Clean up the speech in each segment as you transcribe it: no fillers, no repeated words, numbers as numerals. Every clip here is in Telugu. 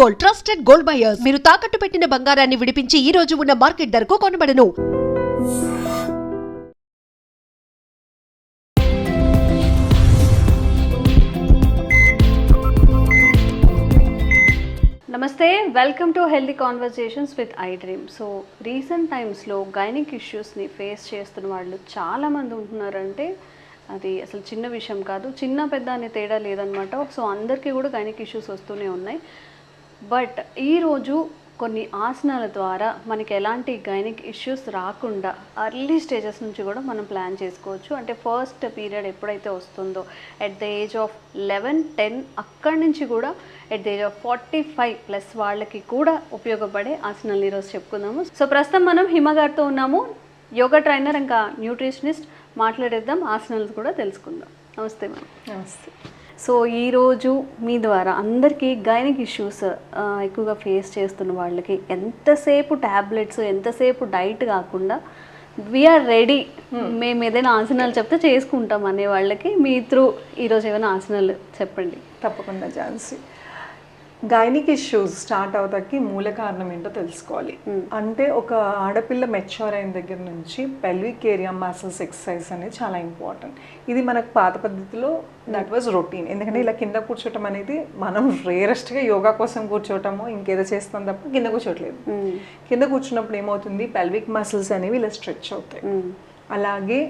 Gold, trusted gold buyers. మీరు తాకట్టు పెట్టిన బంగారాన్ని విడిపించి ఈ రోజు ఉన్న మార్కెట్ ధరకు కొనబడను. నమస్తే, welcome to healthy conversations with I dream. So recent టైమ్స్లో గైనిక్ ఇష్యూస్ని ఫేస్ చేస్తున్న వాళ్ళు చాలామంది ఉంటున్నారంటే అది అసలు చిన్న విషయం కాదు, చిన్న పెద్ద అనే తేడా లేదనమాట. సో అందరికీ కూడా గైనిక్ ఇష్యూస్ వస్తూనే ఉన్నాయి. బట్ ఈరోజు కొన్ని ఆసనాల ద్వారా మనకి ఎలాంటి గైనిక్ ఇష్యూస్ రాకుండా అర్లీ స్టేజెస్ నుంచి కూడా మనం ప్లాన్ చేసుకోవచ్చు. అంటే ఫస్ట్ పీరియడ్ ఎప్పుడైతే వస్తుందో ఎట్ ద ఏజ్ ఆఫ్ 11, 10 అక్కడి నుంచి కూడా ఎట్ ద ఏజ్ ఆఫ్ 45+ వాళ్ళకి కూడా ఉపయోగపడే ఆసనాలు ఈరోజు చెప్పుకుందాము. సో ప్రస్తుతం మనం హిమ గారితో ఉన్నాము, యోగా ట్రైనర్ ఇంకా న్యూట్రిషనిస్ట్. మాట్లాడేద్దాం, ఆసనాలు కూడా తెలుసుకుందాం. నమస్తే మ్యామ్. నమస్తే. సో ఈరోజు మీ ద్వారా అందరికీ గైనిక్ ఇష్యూస్ ఎక్కువగా ఫేస్ చేస్తున్న వాళ్ళకి ఎంతసేపు ట్యాబ్లెట్స్, ఎంతసేపు డైట్ కాకుండా వీఆర్ రెడీ, మేము ఏదైనా ఆసనాలు చెప్తే చేసుకుంటాం అనే వాళ్ళకి మీ త్రూ ఈరోజు ఏమైనా ఆసనాలు చెప్పండి. తప్పకుండా ఝాన్సీ. గైనిక్ ఇష్యూస్ స్టార్ట్ అవుతాకి మూల కారణం ఏంటో తెలుసుకోవాలి. అంటే ఒక ఆడపిల్ల మెచ్యూర్ అయిన దగ్గర నుంచి పెల్విక్ ఏరియా మసిల్స్ ఎక్సర్సైజ్ అనేది చాలా ఇంపార్టెంట్. ఇది మనకు పాత పద్ధతిలో దట్ వాజ్ రొటీన్. ఎందుకంటే ఇలా కింద కూర్చోవటం అనేది మనం రేరెస్ట్గా యోగా కోసం కూర్చోవటమో ఇంకేదో చేస్తాం తప్ప కింద కూర్చోట్లేదు. కింద కూర్చున్నప్పుడు ఏమవుతుంది, పెల్విక్ మసిల్స్ అనేవి ఇలా స్ట్రెచ్ అవుతాయి. అలాగే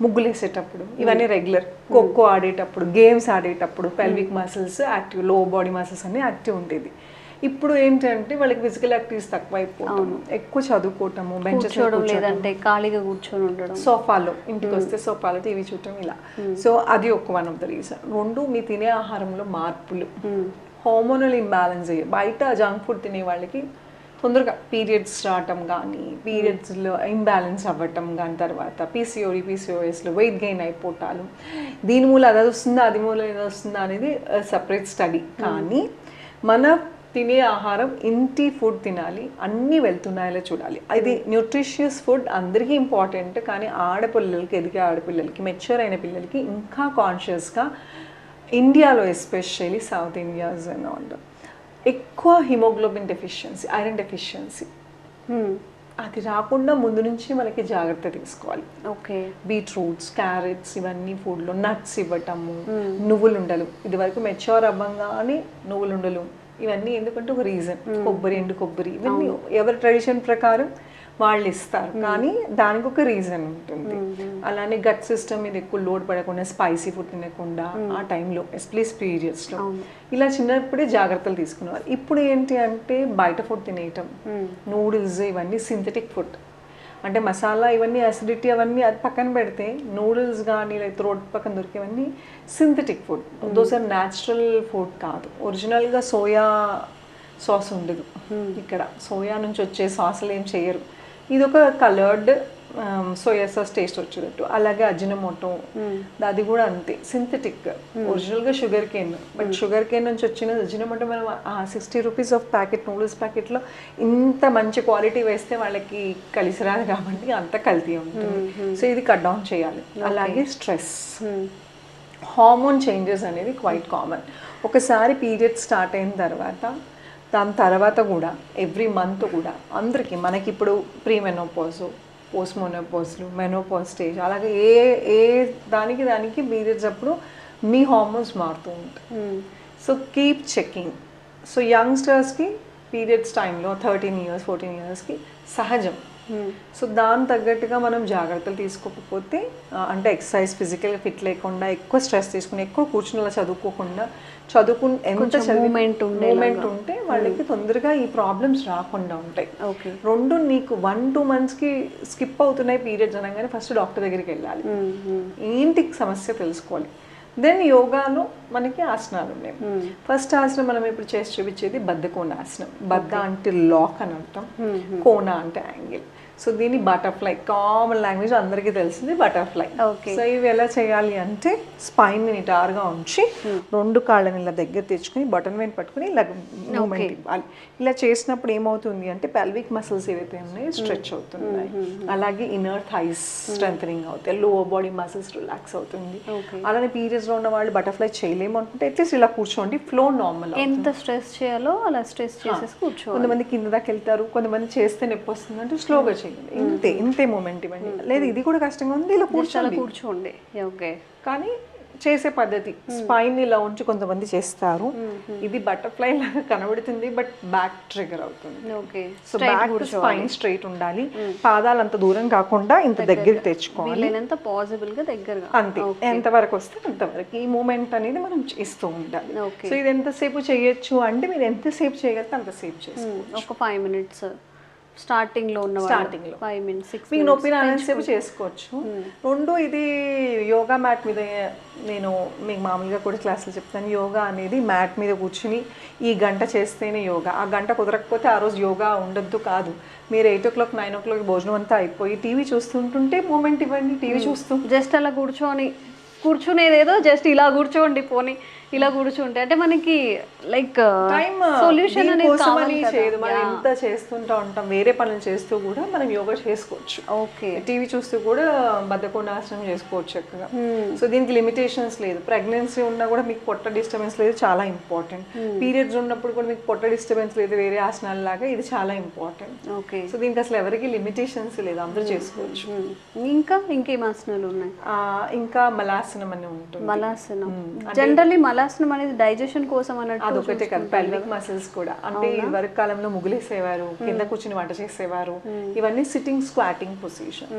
ముగ్గులు వేసేటప్పుడు ఇవన్నీ రెగ్యులర్, ఖోఖో ఆడేటప్పుడు, గేమ్స్ ఆడేటప్పుడు పెల్విక్ మసిల్స్ యాక్టివ్, లో బాడీ మసిల్స్ అన్ని యాక్టివ్ ఉండేది. ఇప్పుడు ఏంటంటే వాళ్ళకి ఫిజికల్ యాక్టివిటీస్ తక్కువ అయిపోవడం, ఎక్కువ చదువుకోవటము, బెంచెస్ లేదంటే ఖాళీగా కూర్చొని ఉండడం, సోఫాలో ఇంటికి వస్తే సోఫాలో టీవీ చూడటం ఇలా. సో అది ఒక వన్ ఆఫ్ ద రీజన్. 2, మీ తినే ఆహారంలో మార్పులు, హార్మోనల్ ఇంబ్యాలెన్స్ అయ్యాయి. బయట జంక్ ఫుడ్ తినే వాళ్ళకి తొందరగా పీరియడ్స్ రావటం కానీ, పీరియడ్స్లో ఇంబ్యాలెన్స్ అవ్వటం కానీ, తర్వాత పీసీఓఎస్లో వెయిట్ గెయిన్ అయిపోవటాలు, దీని మూల అది వస్తుందా, అది మూల ఏదో వస్తుందా అనేది సపరేట్ స్టడీ. కానీ మన తినే ఆహారం ఇంటి ఫుడ్ తినాలి, అన్నీ వెళ్తున్నాయో చూడాలి. అది న్యూట్రిషియస్ ఫుడ్ అందరికీ ఇంపార్టెంట్. కానీ ఆడపిల్లలకి, ఎదిగే ఆడపిల్లలకి, మెచ్యూర్ అయిన పిల్లలకి ఇంకా కాన్షియస్గా ఇండియాలో especially south India's and all ఎక్కువ హిమోగ్లోబిన్ డెఫిషియన్సీ, ఐరన్ డెఫిషియన్సీ, అది రాకుండా ముందు నుంచి మనకి జాగ్రత్త తీసుకోవాలి. ఓకే. బీట్రూట్స్, క్యారెట్స్ ఇవన్నీ ఫుడ్లో, నట్స్ ఇవ్వటము, నువ్వులుండలు. ఇది వరకు మెచ్యూర్ అవ్వంగానే నువ్వులుండలు ఇవన్నీ ఎందుకంటే ఒక రీజన్, కొబ్బరి, ఎండు కొబ్బరి ఇవన్నీ ఎవరి ట్రెడిషన్ ప్రకారం వాళ్ళు ఇస్తారు, కానీ దానికి ఒక రీజన్ ఉంటుంది. అలానే గట్ సిస్టమ్ మీద ఎక్కువ లోడ్ పడకుండా, స్పైసీ ఫుడ్ తినకుండా ఆ టైంలో ఎస్ప్లీస్ పీరియడ్స్లో ఇలా చిన్నప్పుడే జాగ్రత్తలు తీసుకునేవారు. ఇప్పుడు ఏంటి అంటే బయట ఫుడ్ తినేయటం, నూడిల్స్ ఇవన్నీ సింథటిక్ ఫుడ్. అంటే మసాలా ఇవన్నీ అసిడిటీ అవన్నీ అది పక్కన పెడితే, నూడిల్స్ కానీ లేకపోతే రోడ్ పక్కన దొరికేవన్నీ synthetic food. Those are natural food కాదు. ఒరిజినల్గా సోయా సాస్ ఉండదు ఇక్కడ, సోయా నుంచి వచ్చే సాసులు ఏం చేయరు. ఇది ఒక కలర్డ్ సోయా సాస్ టేస్ట్ వచ్చేటట్టు. అలాగే అజినమోటో, అది కూడా అంతే సింథటిక్. ఒరిజినల్గా sugar cane, but sugar cane నుంచి వచ్చిన అజినమోటో మనం 60 రూపీస్ ఆఫ్ ప్యాకెట్, నూడిల్స్ ప్యాకెట్లో ఇంత మంచి క్వాలిటీ వేస్తే వాళ్ళకి కలిసి రాదు కాబట్టి అంత కల్తీ ఉంటుంది. సో ఇది కట్ డౌన్ చేయాలి. అలాగే స్ట్రెస్, హార్మోన్ చేంజెస్ అనేవి క్వైట్ కామన్. ఒకసారి పీరియడ్ స్టార్ట్ అయిన తర్వాత, దాని తర్వాత కూడా ఎవ్రీ మంత్ కూడా అందరికీ, మనకి ఇప్పుడు ప్రీ మెనోపాజ్, పోస్ట్ మెనోపాజ్లు, మెనోపాజ్ స్టేజ్, అలాగే ఏ దానికి పీరియడ్స్ అప్పుడు మీ హార్మోన్స్ మారుతూ ఉంటాయి. So keep checking. సో యంగ్స్టర్స్కి పీరియడ్స్ టైంలో 13 years, 14 yearsకి సహజం. సో దాని తగ్గట్టుగా మనం జాగ్రత్తలు తీసుకోకపోతే, అంటే ఎక్సర్సైజ్, ఫిజికల్గా ఫిట్ లేకుండా, ఎక్కువ స్ట్రెస్ తీసుకుని, ఎక్కువ కూర్చుని అలా చదువుకోకుండా, ఎంత మూమెంట్ ఉంటే వాళ్ళకి తొందరగా ఈ ప్రాబ్లమ్స్ రాకుండా ఉంటాయి. 2, నీకు 1-2 monthsకి స్కిప్ అవుతున్నాయి పీరియడ్స్ అనగానే ఫస్ట్ డాక్టర్ దగ్గరికి వెళ్ళాలి, ఏంటి సమస్య తెలుసుకోవాలి. దెన్ యోగాలో మనకి ఆసనాలు ఉన్నాయి. ఫస్ట్ ఆసనం మనం ఇప్పుడు చేసి చూపించేది బద్ధ కోణాసనం. బద్ధ అంటే లాక్ అని అర్థం, కోణ అంటే యాంగిల్. సో దీన్ని బటర్ఫ్లై, కామన్ లాంగ్వేజ్ అందరికీ తెలిసింది బటర్ఫ్లై. Okay. సో ఇవి ఎలా చేయాలి అంటే స్పైన్ నిటారుగా ఉంచి 2 కాళ్ళని ఇలా దగ్గర తెచ్చుకుని బటన్ వైన్ పట్టుకుని ఇలా మూమెంట్ ఇవ్వాలి. ఇలా చేసినప్పుడు ఏమవుతుంది అంటే పెల్విక్ మసిల్స్ ఏవైతే ఉన్నాయో స్ట్రెచ్ అవుతున్నాయి, అలాగే ఇన్నర్ థైస్ స్ట్రెంథనింగ్ అవుతాయి, లోవర్ బాడీ మసిల్స్ రిలాక్స్ అవుతుంది. అలానే పీరియడ్స్ లో ఉన్న వాళ్ళు బటర్ఫ్లై చేయలేము అనుకుంటే అట్లీస్ట్ ఇలా కూర్చోండి, ఫ్లో నార్మల్. ఎంత స్ట్రెస్ చేయాలో అలా స్ట్రెస్ చేసేసి కూర్చోవాలి. కొంతమంది కింద దాకా వెళ్తారు, కొంతమంది చేస్తే నొప్పి వస్తుంది అంటే స్లోగా చేయండి, ఇంతే మూమెంట్ ఇవ్వండి. లేదు ఇది కూడా కష్టంగా ఉంది ఇలా కూర్చోండి. ఓకే, కానీ చేసే పద్ధతి స్పైన్ ఇలా ఉంచి కొంతమంది చేస్తారు. ఇది బటర్ఫ్లై లాగా కనబడుతుంది బట్ బ్యాక్ ట్రిగర్ అవుతుంది. Okay, so back spine straight ఉండాలి, పాదాలు అంత దూరం కాకుండా ఇంత దగ్గరికి తెచ్చుకోవాలి, వీలైనంత పాసిబుల్ గా దగ్గరగా. అంతే, ఎంత వరకు వస్తే అంతవరకు ఈ మూమెంట్ అనేది మనం చేస్తూ ఉండాలి. సో ఇది ఎంతసేపు చేయొచ్చు అంటే మీరు ఎంతసేపు చేయగలిగితే అంతసేపు చేసుకోవచ్చు. ఒక 5 minutes స్టార్టింగ్ లో ఉన్న స్టార్టింగ్ లో 5 minutes 6 మీకు నొప్పి రాసేపు చేసుకోవచ్చు. రెండు ఇది యోగా మ్యాట్ మీద, నేను మీకు మామూలుగా కూడా క్లాసులు చెప్తాను, యోగా అనేది మ్యాట్ మీద కూర్చుని ఈ గంట చేస్తేనే యోగా. ఆ గంట కుదరకపోతే ఆ రోజు యోగా ఉండొద్దు కాదు. మీరు 8 o'clock 9 o'clock భోజనం అంతా అయిపోయి టీవీ చూస్తుంటుంటే మూమెంట్ ఇవ్వండి. టీవీ చూస్తూ జస్ట్ అలా కూర్చునేదేదో జస్ట్ ఇలా కూర్చోండి, పోనీ ఇలా కూర్చుంటే అంటే మనకి లైక్ టైం సొల్యూషన్ అనేది కావాలి చేయదు. మనం ఎంత చేస్తుంటా ఉంటాం, వేరే పనులు చేస్తూ కూడా మనం యోగా చేసుకోవచ్చు. ఓకే, టీవీ చూస్తూ కూడా బద్ధకోణాసనం చేసుకోవచ్చు చక్కగా. సో దీనికి లిమిటేషన్స్ లేదు. ప్రెగ్నెన్సీ ఉన్నా కూడా మీకు పొట్ట డిస్టర్బెన్స్ లేదు, చాలా ఇంపార్టెంట్. పీరియడ్స్ ఉన్నప్పుడు కూడా మీకు పొట్ట డిస్టర్బెన్స్ లేదు, వేరే ఆసనాల లాగా ఇది చాలా ఇంపార్టెంట్. ఓకే, సో దీనికి అసలు ఎవరికి లిమిటేషన్స్ లేదు, అందరూ చేసుకోవచ్చు. ఇంకేం ఆసనాలు ఉన్నాయి? ఇంకా మలాసనం అని ఉంటుంది. మలాసనం జనరల్లీ మలాసనం అనేది డైజెషన్ కోసం అన్నట్టు. అదొకటే కాదు, పెల్విక్ మసిల్స్ కూడా. అంటే ఇదివరకు కాలంలో ముగ్గులేసేవారు, కింద కూర్చుని వంట చేసేవారు. ఇవన్నీ సిట్టింగ్ స్క్వాటింగ్ పొజిషన్.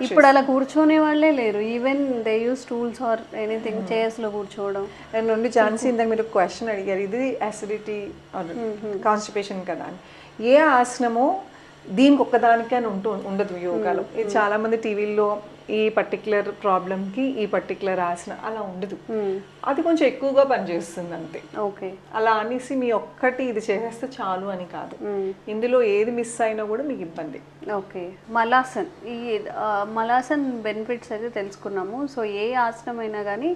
ఇప్పుడు అలా కూర్చొనే వాళ్ళే లేరు. Even they use tools or anything, chairs లో కూర్చోవడం. నుండి ఝాన్సీ ఇందాక మీరు క్వశ్చన్ అడిగారు, ఇది అసిడిటీ కాన్స్టిపేషన్ కదా అని. ఏ ఆసనమో దీనికి ఒక్కదానికి అని ఉండదు యోగాలో. ఇది చాలా మంది టీవీల్లో ఈ పర్టికులర్ ప్రాబ్లంకి ఈ పర్టికులర్ ఆసన అలా ఉండదు, అది కొంచెం ఎక్కువగా పనిచేస్తుంది అంతే. ఓకే, అలా అనేసి మీ ఒక్కటి ఇది చేసేస్తే చాలు అని కాదు, ఇందులో ఏది మిస్ అయినా కూడా మీకు ఇబ్బంది. ఓకే, మలాసన్, ఈ మలాసన్ బెనిఫిట్స్ అయితే తెలుసుకున్నాము. సో ఏ ఆసనం అయినా కానీ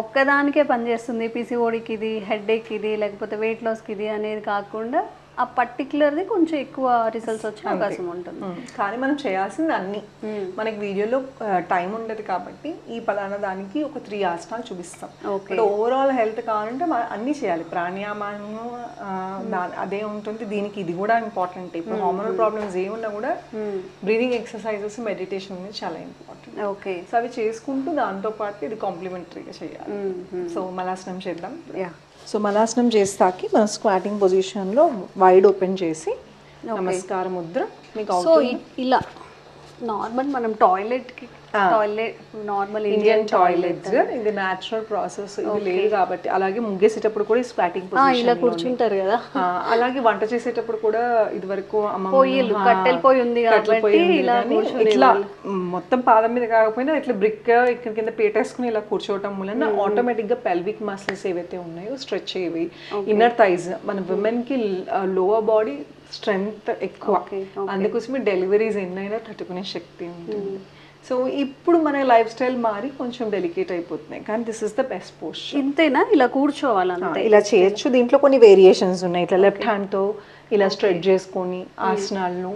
ఒక్కదానికే పనిచేస్తుంది, పిసిఓడికి ఇది, హెడ్ఏక్ ఇది, లేకపోతే వెయిట్ లాస్కి ఇది అనేది కాకుండా ఆ పర్టికులర్ది కొంచెం ఎక్కువ రిజల్ట్స్ వచ్చే అవకాశం ఉంటుంది. కానీ మనం చేయాల్సింది అన్ని, మనకి వీడియోలో టైం ఉండదు కాబట్టి ఈ పలానా దానికి ఒక 3 ఆసనాలు చూపిస్తాం. ఓవరాల్ హెల్త్ కావాలంటే మనం అన్ని చేయాలి. ప్రాణాయామము అదే ఉంటుంది, దీనికి ఇది కూడా ఇంపార్టెంట్. ఇప్పుడు హార్మోనల్ ప్రాబ్లమ్స్ ఏమున్నా కూడా బ్రీదింగ్ ఎక్సర్సైజెస్, మెడిటేషన్ అనేది చాలా ఇంపార్టెంట్. ఓకే, సో అవి చేసుకుంటూ దాంతో పాటు ఇది కాంప్లిమెంటరీగా చేయాలి. సో మలాసనం చేద్దాం. సో మలాసనం చేస్తాకి మనం స్క్వాటింగ్ పొజిషన్లో వైడ్ ఓపెన్ చేసి నమస్కార ముద్ర. మీకు సో ఇలా నార్మల్ మనం టాయిలెట్ నార్మల్ ఇండియన్ టాయిలెట్, ఇది న్యాచురల్ ప్రాసెస్, ఇది లేదు కాబట్టి. అలాగే ముగ్గేసేటప్పుడు కూడా స్క్వాటింగ్ పొజిషన్ ఇలా కూర్చుంటారు కదా. అలాగే వంట చేసేటప్పుడు కూడా ఇది వరకు కట్టెల పొయ్యి ఉంది కాబట్టి ఇట్లా మొత్తం పాదం మీద కాకపోయినా ఇట్లా బ్రిక్ ఇక్కడ కింద పేటేసుకుని ఇలా కూర్చోవటం వలన ఆటోమేటిక్ గా పెల్విక్ మసిల్స్ ఏవైతే ఉన్నాయో స్ట్రెచ్ అయ్యేవి. ఇన్నర్ థైజ్, మన విమెన్ కి లోవర్ బాడీ స్ట్రెంగ్త్ ఎక్కువ, అందుకోసమే డెలివరీస్ ఎన్నైనా తట్టుకునే శక్తి ఉంటుంది. సో ఇప్పుడు మన లైఫ్ స్టైల్ మారి కొంచెం డెలికేట్ అయిపోతున్నాయి, కానీ this is the best posture. ఇంతేనా? ఇలా కూర్చోవాలంటే ఇలా చేయొచ్చు. దీంట్లో కొన్ని వేరియేషన్స్ ఉన్నాయి. ఇట్లా లెఫ్ట్ హ్యాండ్తో ఇలా స్ట్రెచ్ చేసుకొని ఆసనాలను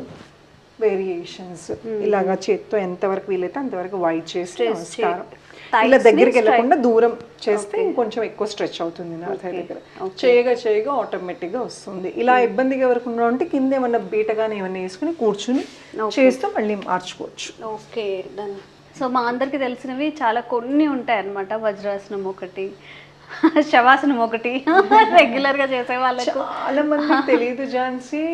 వేరియేషన్స్, ఇలాగా చేత్తో ఎంతవరకు వీలైతే అంతవరకు వైడ్ చేసి నమస్కారం. ఇలా దగ్గరికి వెళ్ళకుండా దూరం చేస్తే ఇంకొంచెం ఎక్కువ స్ట్రెచ్ అవుతుంది నా దగ్గర. చేయగా ఆటోమేటిక్గా వస్తుంది. ఇలా ఇబ్బందిగా ఎవరికి ఉన్నా అంటే కింద ఏమన్నా బీటగానే ఏమన్నా వేసుకుని కూర్చుని చేస్తూ మళ్ళీ మార్చుకోవచ్చు. Okay, done. సో మా అందరికి తెలిసినవి చాలా కొన్ని ఉంటాయి అన్నమాట. వజ్రాసనం ఒకటి, శవాసనం ఒకటి, రెగ్యులర్ గా చేసే వాళ్ళకు చాలా మంది తెలియదు ఝాన్సీ.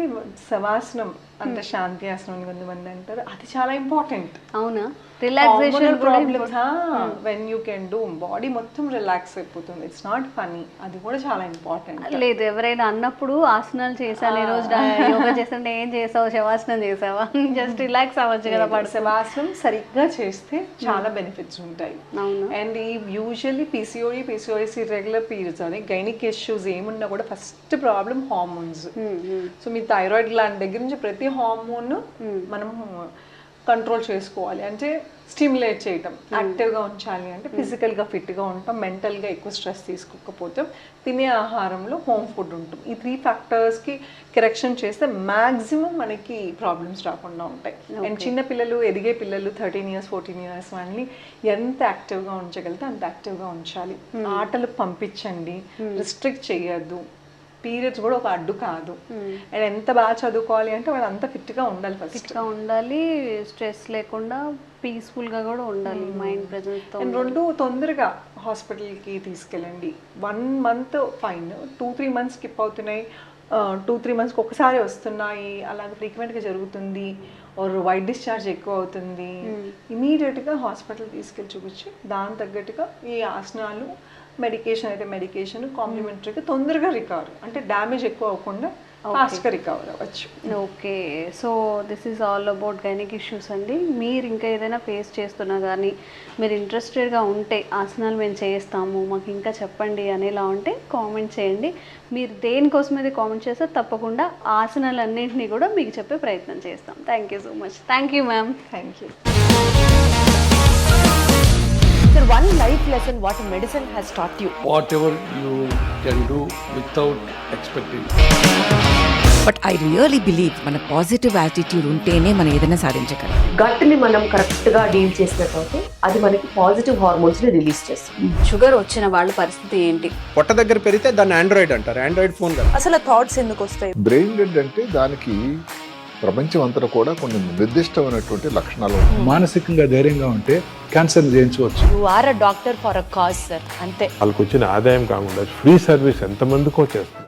శవాసనం అంటే శాంతి ఆసనం కొంతమంది అంటారు, అది చాలా ఇంపార్టెంట్. అవునా? Relaxation problems when you can do, body మొత్తం రిలాక్స్ అయిపోతుంది. ఇట్స్ నాట్ ఫనీ, అది కూడా చాలా ఇంపార్టెంట్. లేదు, ఎవరైనా అన్నప్పుడు ఆసనాలు చేశాను ఈ రోజు యోగా చేస్తుంటే ఏం చేసావు, శవాసనం చేసావా, జస్ట్ రిలాక్స్ అవ్వచ్చు కదా. శవాసనం సరిగ్గా చేస్తే చాలా బెనిఫిట్స్ ఉంటాయి. అండ్ ఈ యూజువల్లీ పిసిఓడిస్ ఇర్రెగ్యులర్ పీరియడ్స్ అని గైనిక్ ఇష్యూస్ ఏమున్నా కూడా ఫస్ట్ ప్రాబ్లం హార్మోన్స్. సో మీ థైరాయిడ్ గ్లాండ్ దగ్గర నుంచి ప్రతి హార్మోన్ మనం కంట్రోల్ చేసుకోవాలి, అంటే స్టిమ్యులేట్ చేయటం, యాక్టివ్గా ఉంచాలి అంటే ఫిజికల్గా ఫిట్గా ఉంటాం, మెంటల్గా ఎక్కువ స్ట్రెస్ తీసుకోకపోతే తినే ఆహారంలో హోమ్ ఫుడ్ ఉంటుంది. ఈ 3 ఫ్యాక్టర్స్కి కరెక్షన్ చేస్తే మ్యాక్సిమం మనకి ప్రాబ్లమ్స్ రాకుండా ఉంటాయి. అండ్ చిన్న పిల్లలు, ఎదిగే పిల్లలు 13 years 14 years వాళ్ళని ఎంత యాక్టివ్గా ఉంచగలిగితే అంత యాక్టివ్గా ఉంచాలి. ఆటలు పంపించండి, రిస్ట్రిక్ట్ చేయొద్దు. పీరియడ్స్ కూడా ఒక అడ్డు కాదు. అండ్ ఎంత బాగా చదువుకోవాలి అంటే వాళ్ళు అంత ఫిట్గా ఉండాలి, ఫిట్గా ఉండాలి, స్ట్రెస్ లేకుండా పీస్ఫుల్గా కూడా ఉండాలి, మైండ్ ప్రెజెన్స్తో. అండ్ 2 తొందరగా హాస్పిటల్కి తీసుకెళ్ళండి. 1 month ఫైన్, 2-3 months స్కిప్ అవుతున్నాయి, 2-3 monthsకి ఒకసారి వస్తున్నాయి, అలాగే ఫ్రీక్వెంట్గా జరుగుతుంది, ఆర్ వైట్ డిశ్చార్జ్ ఎక్కువ అవుతుంది, ఇమీడియట్గా హాస్పిటల్ తీసుకెళ్ళి చూపించి దాని తగ్గట్టుగా ఈ ఆసనాలు, మెడికేషన్ అయితే మెడికేషన్, కాంప్లిమెంటరీగా తొందరగా రికవర్, అంటే డ్యామేజ్ ఎక్కువ అవ్వకుండా ఫాస్ట్గా రికవర్ అవ్వచ్చు. Okay, so this is all about gynaec issues అండి. మీరు ఇంకా ఏదైనా ఫేస్ చేస్తున్నా కానీ మీరు ఇంట్రెస్టెడ్గా ఉంటే ఆసనాలు మేము చేస్తాము, మాకు ఇంకా చెప్పండి అనేలా ఉంటే కామెంట్ చేయండి. మీరు దేనికోసం అయితే కామెంట్ చేస్తే తప్పకుండా ఆసనాలన్నింటినీ కూడా మీకు చెప్పే ప్రయత్నం చేస్తాం. Thank you so much. Thank you ma'am. Thank you. Sir, one life lesson what medicine has taught you. Whatever you can do without expecting. But I really believe మన పాజిటివ్ యాటిట్యూడ్ ఉంటేనే మనం ఏదైనా సాధించగలం. గట్ని మనం కరెక్ట్గా డీల్ చేసినట్లయితే అది మనకి పాజిటివ్ హార్మోన్స్ని రిలీజ్ చేస్తుంది. షుగర్ వచ్చిన వాళ్ళ పరిస్థితి ఏంటి? పొట్ట దగ్గర పెరిగితే దాన్ని ఆండ్రాయిడ్ అంటారు, ఆండ్రాయిడ్ ఫోన్ కదా. అసలు థాట్స్ ఎందుకు వస్తాయి? బ్రెయిన్ డెడ్ అంటే దానికి ప్రపంచం అంతా కూడా కొన్ని నిర్దిష్టమైనటువంటి లక్షణాలు ఉంటాయి. మానసికంగా ధైర్యంగా ఉంటే క్యాన్సర్ జయించవచ్చు. You are a doctor for a cause sir, అంతే. వాళ్ళకి వచ్చిన ఆదాయం కాకుండా ఫ్రీ సర్వీస్ ఎంతమందికో చేస్తారు.